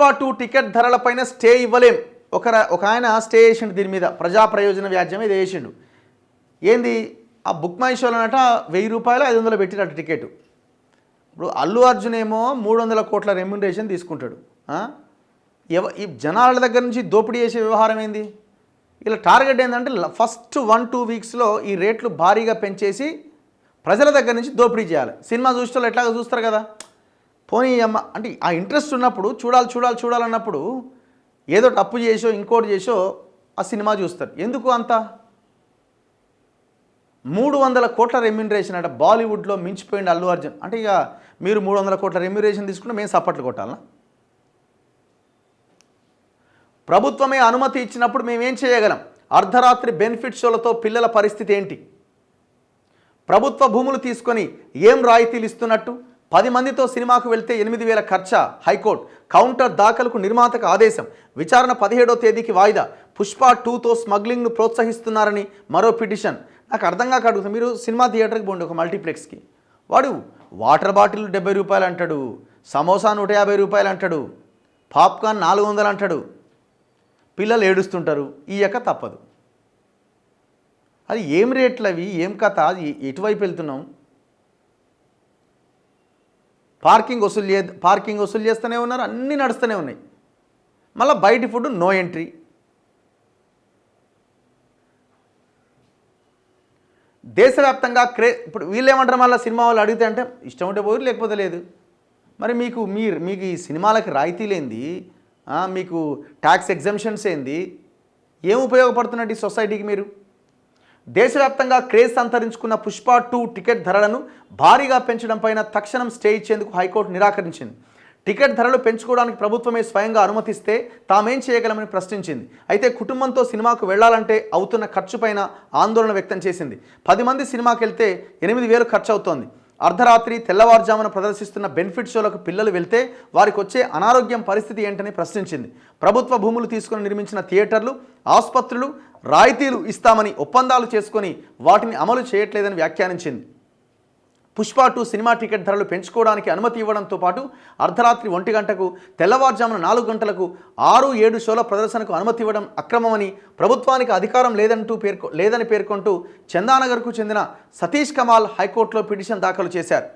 Pushpa 2 ticket ధరలపైన stay ఇవ్వలేం. ఒక ఆయన స్టే చేసిండు దీని మీద, ప్రజా ప్రయోజన వ్యాజ్యం ఇది వేసిండు. ఏంది ఆ బుక్ మై షోలోనట 1000 రూపాయలు 500 పెట్టినట్టు టికెట్. ఇప్పుడు అల్లు అర్జున్ ఏమో 300 కోట్ల రెమ్యునరేషన్ తీసుకుంటాడు. ఈ జనాల దగ్గర నుంచి దోపిడీ చేసే వ్యవహారం ఏంది? ఇలా టార్గెట్ ఏంటంటే ఫస్ట్ 1-2 వీక్స్లో ఈ రేట్లు భారీగా పెంచేసి ప్రజల దగ్గర నుంచి దోపిడీ చేయాలి. సినిమా చూసేవాళ్ళు ఎట్లాగో చూస్తారు కదా, పోనీ అమ్మ అంటే ఆ ఇంట్రెస్ట్ ఉన్నప్పుడు చూడాలన్నప్పుడు ఏదో అప్పు చేసో ఇంకోటి చేసో ఆ సినిమా చూస్తారు. ఎందుకు అంత 300 కోట్ల రెమ్యునరేషన్ అంటే బాలీవుడ్లో మించిపోయింది అల్లు అర్జున్. అంటే ఇక మీరు 300 కోట్ల రెమ్యునరేషన్ తీసుకుంటే మేము సప్పట్లు కొట్టాలా? ప్రభుత్వమే అనుమతి ఇచ్చినప్పుడు మేమేం చేయగలం? అర్ధరాత్రి బెనిఫిట్ షోలతో పిల్లల పరిస్థితి ఏంటి? ప్రభుత్వ భూములు తీసుకొని ఏం రాయితీలు ఇస్తున్నట్టు? 10 మందితో సినిమాకు వెళ్తే 8,000 ఖర్చా? హైకోర్టు కౌంటర్ దాఖలకు నిర్మాతకు ఆదేశం. విచారణ 17వ తేదీకి వాయిదా. పుష్ప 2తో స్మగ్లింగ్ను ప్రోత్సహిస్తున్నారని మరో పిటిషన్. నాకు అర్థం కాక అడుగుతాను, మీరు సినిమా థియేటర్కి పోండి, ఒక మల్టీప్లెక్స్కి, వాడు వాటర్ బాటిల్ 70 రూపాయలు అంటాడు, సమోసా 150 రూపాయలు అంటాడు, పాప్కార్న్ 400 అంటాడు. పిల్లలు ఏడుస్తుంటారు, ఇయ్యక తప్పదు. అది ఏం రేట్లు అవి, ఏం కథ, ఎటువైపు వెళ్తున్నాం? పార్కింగ్ వసూలు చేస్తూనే ఉన్నారు, అన్నీ నడుస్తూనే ఉన్నాయి. మళ్ళీ బయటి ఫుడ్ నో ఎంట్రీ. దేశవ్యాప్తంగా ఇప్పుడు వీళ్ళు ఏమంటారు, మళ్ళీ సినిమా వాళ్ళు అడిగితే అంటే ఇష్టం ఉంటే పోరు, లేకపోతే లేదు. మరి మీకు ఈ సినిమాలకి రాయితీలేంది, మీకు ట్యాక్స్ ఎగ్జంప్షన్స్ ఏంది, ఏం ఉపయోగపడుతున్నట్టు ఈ సొసైటీకి? మీరు దేశవ్యాప్తంగా క్రేజ్ సంతరించుకున్న పుష్ప 2 టికెట్ ధరలను భారీగా పెంచడం పైన తక్షణం స్టే ఇచ్చేందుకు హైకోర్టు నిరాకరించింది. టికెట్ ధరలు పెంచుకోవడానికి ప్రభుత్వమే స్వయంగా అనుమతిస్తే తామేం చేయగలమని ప్రశ్నించింది. అయితే కుటుంబంతో సినిమాకు వెళ్లాలంటే అవుతున్న ఖర్చుపైన ఆందోళన వ్యక్తం చేసింది. 10 మంది సినిమాకి వెళ్తే 8,000 ఖర్చు అవుతోంది. అర్ధరాత్రి తెల్లవారుజామున ప్రదర్శిస్తున్న బెనిఫిట్ షోలకు పిల్లలు వెళ్తే వారికి వచ్చే అనారోగ్యం పరిస్థితి ఏంటని ప్రశ్నించింది. ప్రభుత్వ భూములు తీసుకుని నిర్మించిన థియేటర్లు, ఆసుపత్రులు రాయితీలు ఇస్తామని ఒప్పందాలు చేసుకొని వాటిని అమలు చేయట్లేదని వ్యాఖ్యానించింది. పుష్ప 2 సినిమా టికెట్ ధరలు పెంచుకోవడానికి అనుమతి ఇవ్వడంతో పాటు అర్ధరాత్రి 1 గంటకు, తెల్లవారుజామున 4 గంటలకు 6-7 షోల ప్రదర్శనకు అనుమతి ఇవ్వడం అక్రమమని, ప్రభుత్వానికి అధికారం లేదని పేర్కొంటూ చందానగర్కు చెందిన సతీష్ కమాల్ హైకోర్టులో పిటిషన్ దాఖలు చేశారు.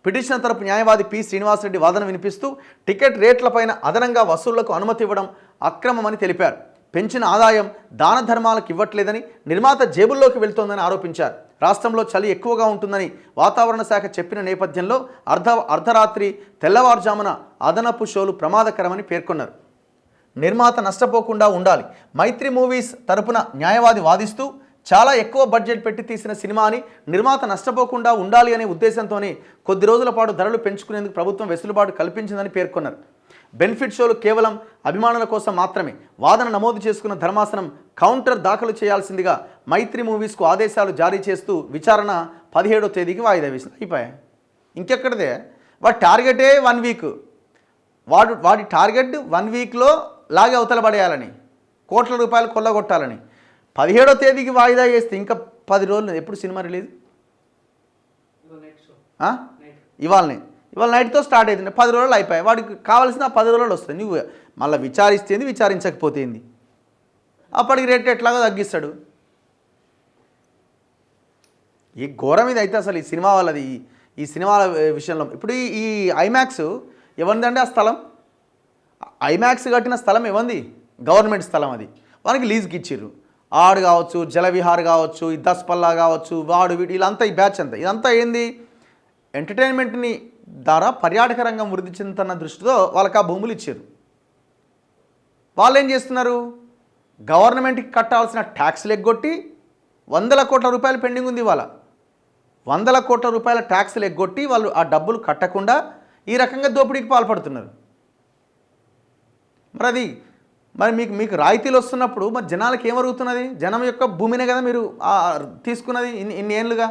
పిటిషన్ తరపు న్యాయవాది పి శ్రీనివాసరెడ్డి వాదన వినిపిస్తూ టికెట్ రేట్లపైన అదనంగా వసూళ్లకు అనుమతి ఇవ్వడం అక్రమమని తెలిపారు. పెంచిన ఆదాయం దాన ధర్మాలకు ఇవ్వట్లేదని, నిర్మాత జేబుల్లోకి వెళ్తోందని ఆరోపించారు. రాష్ట్రంలో చలి ఎక్కువగా ఉంటుందని వాతావరణ శాఖ చెప్పిన నేపథ్యంలో అర్ధరాత్రి తెల్లవారుజామున అదనపు షోలు ప్రమాదకరమని పేర్కొన్నారు. నిర్మాత నష్టపోకుండా ఉండాలి. మైత్రి మూవీస్ తరపున న్యాయవాది వాదిస్తూ చాలా ఎక్కువ బడ్జెట్ పెట్టి తీసిన సినిమా అని, నిర్మాత నష్టపోకుండా ఉండాలి అనే ఉద్దేశంతోనే కొద్ది రోజుల పాటు ధరలు పెంచుకునేందుకు ప్రభుత్వం వెసులుబాటు కల్పించిందని పేర్కొన్నారు. బెనిఫిట్ షోలు కేవలం అభిమానుల కోసం మాత్రమే. వాదన నమోదు చేసుకున్న ధర్మాసనం కౌంటర్ దాఖలు చేయాల్సిందిగా మైత్రి మూవీస్కు ఆదేశాలు జారీ చేస్తూ విచారణ 17వ తేదీకి వాయిదా వేసింది. అయిపోయాయి, ఇంకెక్కడిదే. వాడి టార్గెటే 1 వీక్. వాడి టార్గెట్ 1 వీక్లో లాగే అవతల పడేయాలని, కోట్ల రూపాయలు కొల్లగొట్టాలని. 17వ తేదీకి వాయిదా చేస్తే ఇంకా 10 రోజులు. ఎప్పుడు సినిమా రిలీజ్? ఇవాళ నైట్తో స్టార్ట్ అవుతుంది. 10 రోజులు అయిపోయాయి. వాడికి కావాల్సిన 10 రోజులు వస్తుంది. నువ్వు మళ్ళీ విచారిస్తేంది, విచారించకపోతేంది, అప్పటికి రేట్ ఎట్లాగో తగ్గిస్తాడు. ఈ ఘోరం ఇది. అయితే అసలు ఈ సినిమా వాళ్ళది, ఈ సినిమాల విషయంలో ఇప్పుడు ఈ ఐమాక్స్ ఎవరిదంటే ఆ స్థలం, ఐమాక్స్ కట్టిన స్థలం ఎవరిది? గవర్నమెంట్ స్థలం. అది వానికి లీజ్కి ఇచ్చిర్రు. ఆడు కావచ్చు, జలవిహార్ కావచ్చు, ఈ దస్పల్లా కావచ్చు, వాడు వీడు, వీళ్ళంతా ఈ బ్యాచ్ అంతా, ఇదంతా ఏంది? ఎంటర్టైన్మెంట్ని ద్వారా పర్యాటక రంగం వృద్ధి చెందుతున్న దృష్టితో వాళ్ళకి ఆ భూములు ఇచ్చారు. వాళ్ళు ఏం చేస్తున్నారు? గవర్నమెంట్కి కట్టాల్సిన ట్యాక్స్లు ఎగ్గొట్టి 100 కోట్ల రూపాయలు పెండింగ్ ఉంది. ఇవాళ 100 కోట్ల రూపాయల ట్యాక్స్లు ఎగ్గొట్టి వాళ్ళు ఆ డబ్బులు కట్టకుండా ఈ రకంగా దోపిడీకి పాల్పడుతున్నారు. మరి మీకు రాయితీలు వస్తున్నప్పుడు మరి జనాలకు ఏమరుగుతున్నది? జనం యొక్క భూమినే కదా మీరు తీసుకున్నది ఇన్ని ఏళ్ళుగా.